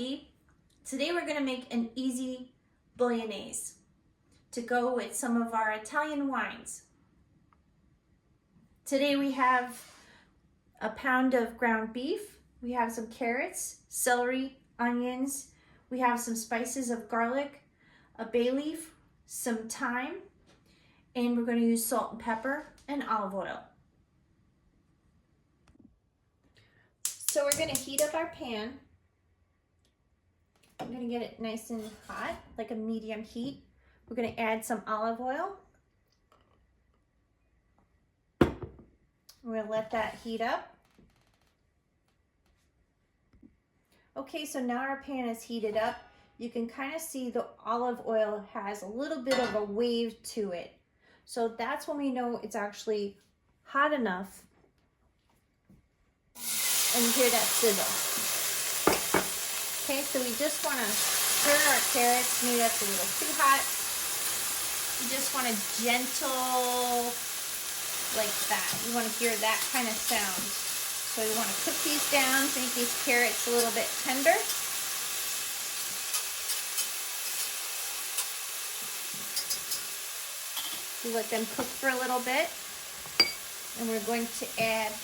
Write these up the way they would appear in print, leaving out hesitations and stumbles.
Becky. Today we're going to make an easy Bolognese to go with some of our Italian wines. Today we have a pound of ground beef, we have some carrots, celery, onions, we have some spices of garlic, a bay leaf, some thyme, and we're going to use salt and pepper and olive oil. So we're going to heat up our pan. I'm going to get it nice and hot, like a medium heat. We're going to add some olive oil. We're going to let that heat up. Okay, so now our pan is heated up. You can kind of see the olive oil has a little bit of a wave to it. So that's when we know it's actually hot enough. And you hear that sizzle. Okay, so we just want to stir our carrots. Maybe that's a little too hot. You just want to gentle like that. You want to hear that kind of sound. So you want to cook these down to make these carrots a little bit tender. You let them cook for a little bit. And we're going to add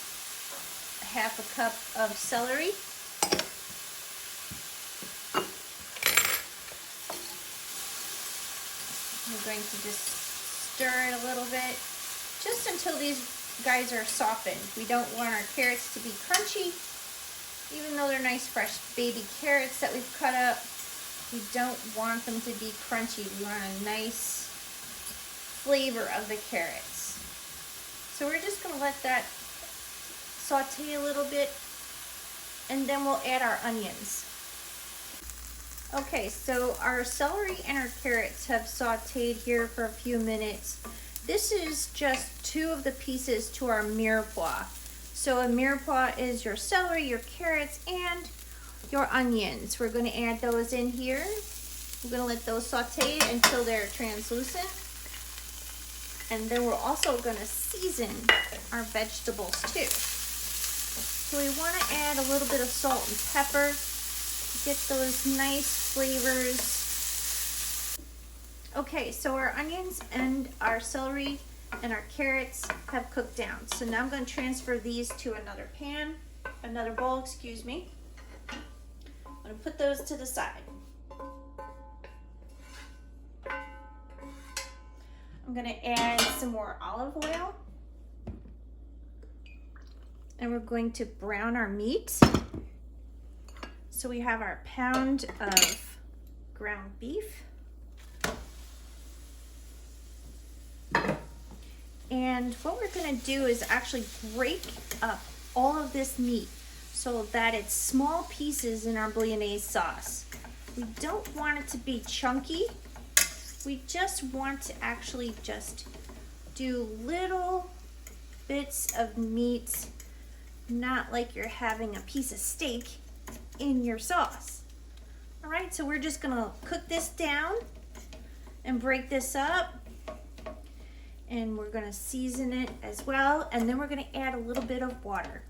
half a cup of celery. We're going to just stir it a little bit, just until these guys are softened. We don't want our carrots to be crunchy, even though they're nice fresh baby carrots that we've cut up. We don't want them to be crunchy. We want a nice flavor of the carrots. So we're just going to let that saute a little bit, and then we'll add our onions. Okay, so our celery and our carrots have sauteed here for a few minutes. This is just 2 of the pieces to our Mirepoix. So a Mirepoix is your celery, your carrots, and your onions. We're going to add those in here. We're going to let those saute until they're translucent. And then we're also going to season our vegetables too. So we want to add a little bit of salt and pepper to get those nice flavors. Okay, so our onions and our celery and our carrots have cooked down. So now I'm going to transfer these to another pan, another bowl, excuse me. I'm going to put those to the side. I'm going to add some more olive oil. And we're going to brown our meat. So we have our pound of ground beef. And what we're going to do is actually break up all of this meat so that it's small pieces in our Bolognese sauce. We don't want it to be chunky. We just want to actually just do little bits of meat, not like you're having a piece of steak in your sauce. All right, so we're just gonna cook this down and break this up, and we're gonna season it as well, and then we're gonna add a little bit of water.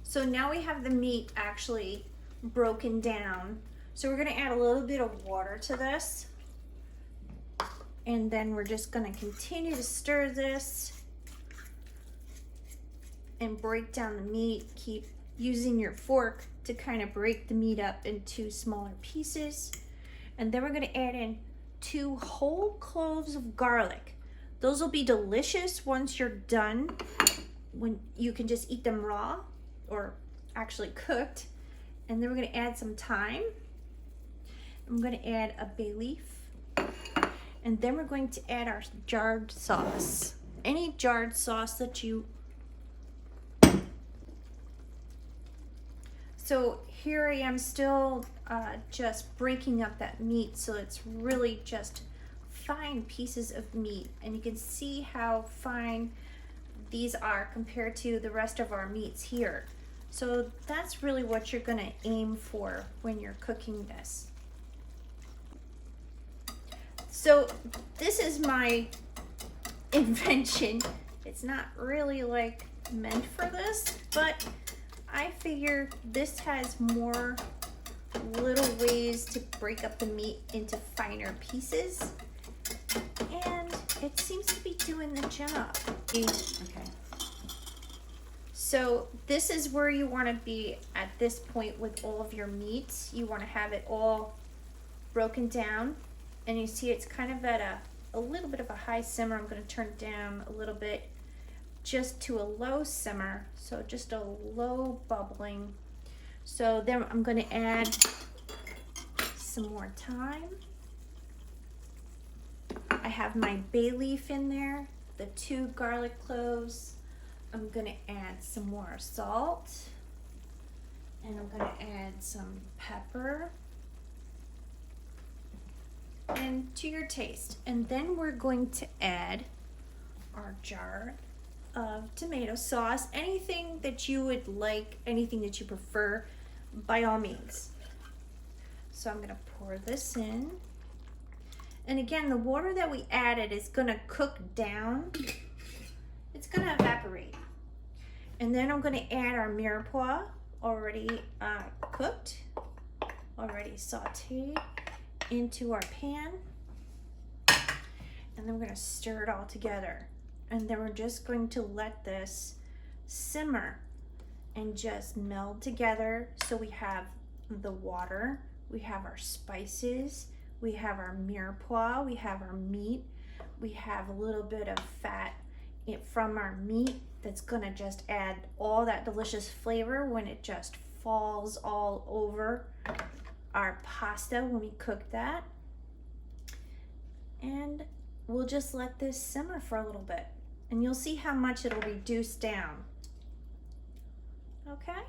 So now we have the meat actually broken down. So we're gonna add a little bit of water to this, and then we're just gonna continue to stir this and break down the meat. Keep using your fork to kind of break the meat up into smaller pieces. And then we're going to add in 2 whole cloves of garlic. Those will be delicious once you're done, when you can just eat them raw or actually cooked. And then we're going to add some thyme. I'm going to add a bay leaf. And then we're going to add our jarred sauce. Any jarred sauce that you... So here I am still just breaking up that meat, so it's really just fine pieces of meat. And you can see how fine these are compared to the rest of our meats here. So that's really what you're gonna aim for when you're cooking this. So this is my invention. It's not really like meant for this, but I figure this has more little ways to break up the meat into finer pieces. And it seems to be doing the job. Okay. So this is where you want to be at this point with all of your meats. You want to have it all broken down. And you see it's kind of at a little bit of a high simmer. I'm going to turn it down a little bit just to a low simmer. So just a low bubbling. So then I'm going to add some more thyme. I have my bay leaf in there, the 2 garlic cloves. I'm going to add some more salt. And I'm going to add some pepper. And to your taste. And then we're going to add our jar of tomato sauce. Anything that you would like, anything that you prefer, by all means. So I'm going to pour this in. And again, the water that we added is going to cook down. It's going to evaporate. And then I'm going to add our Mirepoix, already cooked, already sauteed, into our pan. And then we're going to stir it all together. And then we're just going to let this simmer and just meld together. So we have the water, we have our spices, we have our Mirepoix, we have our meat, we have a little bit of fat from our meat that's gonna just add all that delicious flavor when it just falls all over our pasta when we cook that. And we'll just let this simmer for a little bit and you'll see how much it'll reduce down. Okay?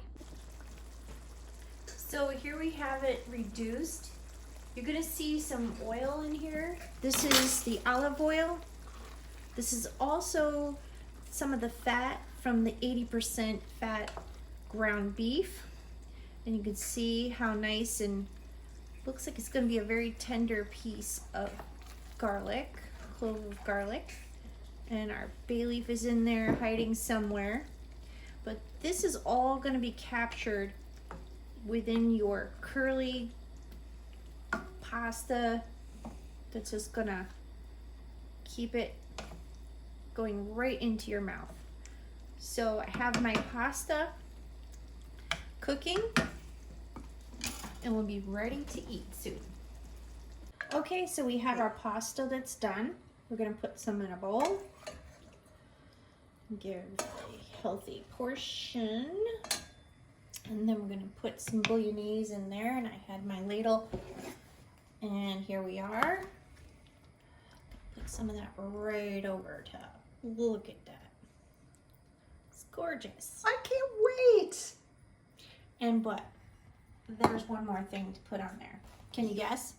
So here we have it reduced. You're gonna see some oil in here. This is the olive oil. This is also some of the fat from the 80% fat ground beef. And you can see how nice and looks like it's gonna be a very tender piece of garlic, clove of garlic. And our bay leaf is in there hiding somewhere. But this is all gonna be captured within your curly pasta. That's just gonna keep it going right into your mouth. So I have my pasta cooking and we'll be ready to eat soon. Okay, so we have our pasta that's done. We're gonna put some in a bowl. Give a healthy portion. And then we're gonna put some Bolognese in there, and I had my ladle. And here we are. Put some of that right over top. Look at that. It's gorgeous. I can't wait. And but there's one more thing to put on there. Can you guess?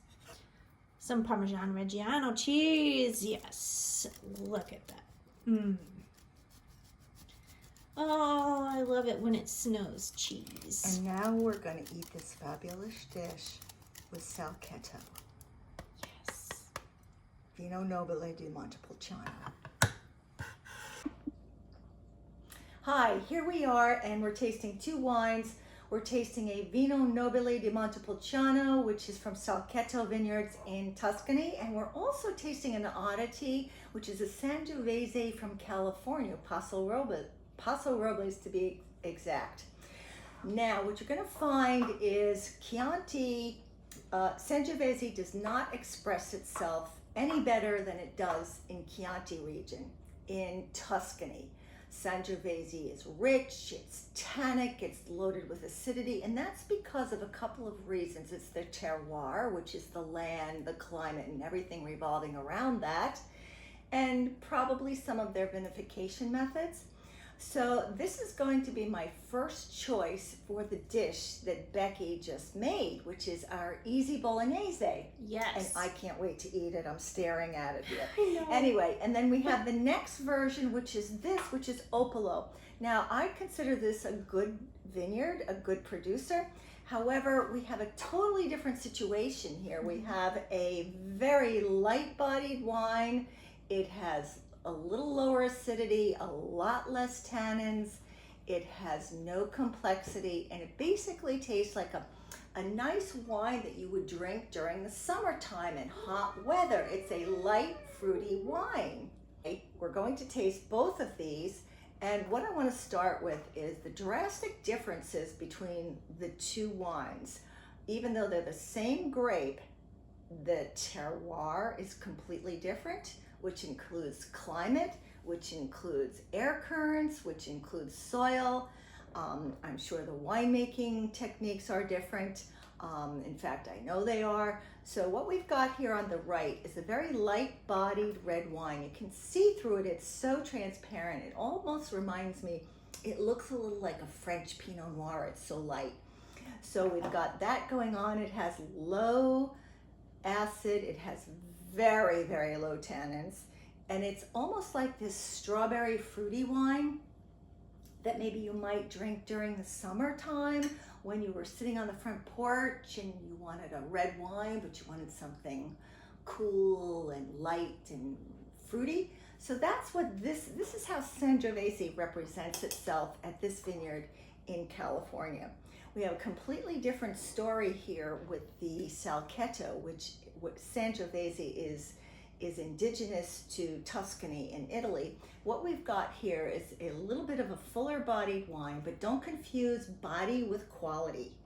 Some Parmesan Reggiano cheese. Yes. Look at that. Mmm. Oh, I love it when it snows cheese. And now we're going to eat this fabulous dish with Salcheto. Yes. Vino Nobile di Montepulciano. Hi, here we are, and we're tasting 2 wines. We're tasting a Vino Nobile di Montepulciano, which is from Salcheto Vineyards in Tuscany. And we're also tasting an oddity, which is a Sangiovese from California, Paso Robles to be exact. Now, what you're going to find is Chianti, Sangiovese does not express itself any better than it does in Chianti region, in Tuscany. Sangiovese is rich, it's tannic, it's loaded with acidity, and that's because of a couple of reasons. It's the terroir, which is the land, the climate, and everything revolving around that, and probably some of their vinification methods. So this is going to be my first choice for the dish that Becky just made, which is our easy Bolognese. Yes. And I can't wait to eat it. I'm staring at it here. I know. Anyway, and then we have the next version, which is Opolo. Now, I consider this a good vineyard, a good producer. However, we have a totally different situation here. We have a very light-bodied wine. It has a little lower acidity, a lot less tannins. It has no complexity, and it basically tastes like a a nice wine that you would drink during the summertime in hot weather. It's a light, fruity wine. We're going to taste both of these, and what I want to start with is the drastic differences between the two wines. Even though they're the same grape, the terroir is completely different, which includes climate, which includes air currents, which includes soil. I'm sure the winemaking techniques are different. In fact, I know they are. So what we've got here on the right is a very light-bodied red wine. You can see through it. It's so transparent. It almost reminds me, it looks a little like a French Pinot Noir. It's so light. So we've got that going on. It has low acid. It has very, very low tannins. And it's almost like this strawberry fruity wine that maybe you might drink during the summertime when you were sitting on the front porch and you wanted a red wine, but you wanted something cool and light and fruity. So that's what this is how Sangiovese represents itself at this vineyard in California. We have a completely different story here with the Salcheto, which Sangiovese is indigenous to Tuscany in Italy. What we've got here is a little bit of a fuller bodied wine, but don't confuse body with quality.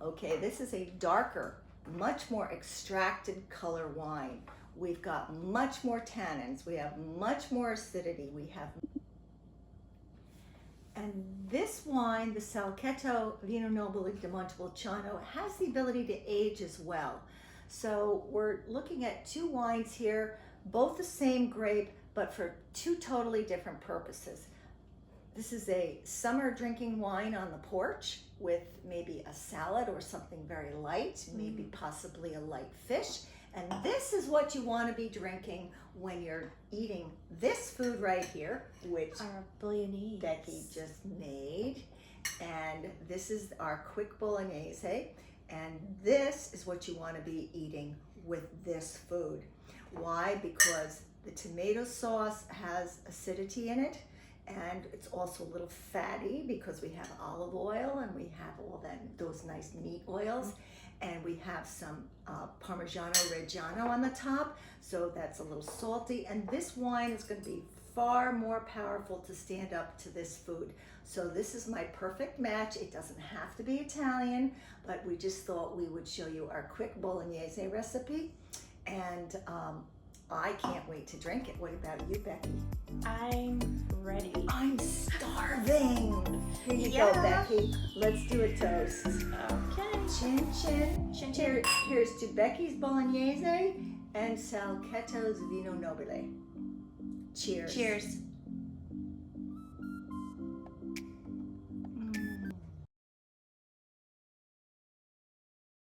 Okay, this is a darker, much more extracted color wine. We've got much more tannins. We have much more acidity. And this wine, the Salcheto Vino Nobile di Montepulciano, has the ability to age as well. So we're looking at two wines here, both the same grape, but for two totally different purposes. This is a summer drinking wine on the porch with maybe a salad or something very light, maybe possibly a light fish. And this is what you want to be drinking when you're eating this food right here, which Our Bolognese. Becky just made. And this is our quick Bolognese. And this is what you want to be eating with this food. Why? Because the tomato sauce has acidity in it, and it's also a little fatty because we have olive oil and we have all those nice meat oils, and we have some Parmigiano Reggiano on the top, so that's a little salty. And this wine is going to be far more powerful to stand up to this food. So this is my perfect match. It doesn't have to be Italian, but we just thought we would show you our quick Bolognese recipe. And I can't wait to drink it. What about you, Becky? I'm ready. I'm starving. Here you go, Becky. Let's do a toast. Okay. Chin, chin. Chin, chin. Here's to Becky's Bolognese and Salcheto's Vino Nobile. Cheers. Cheers.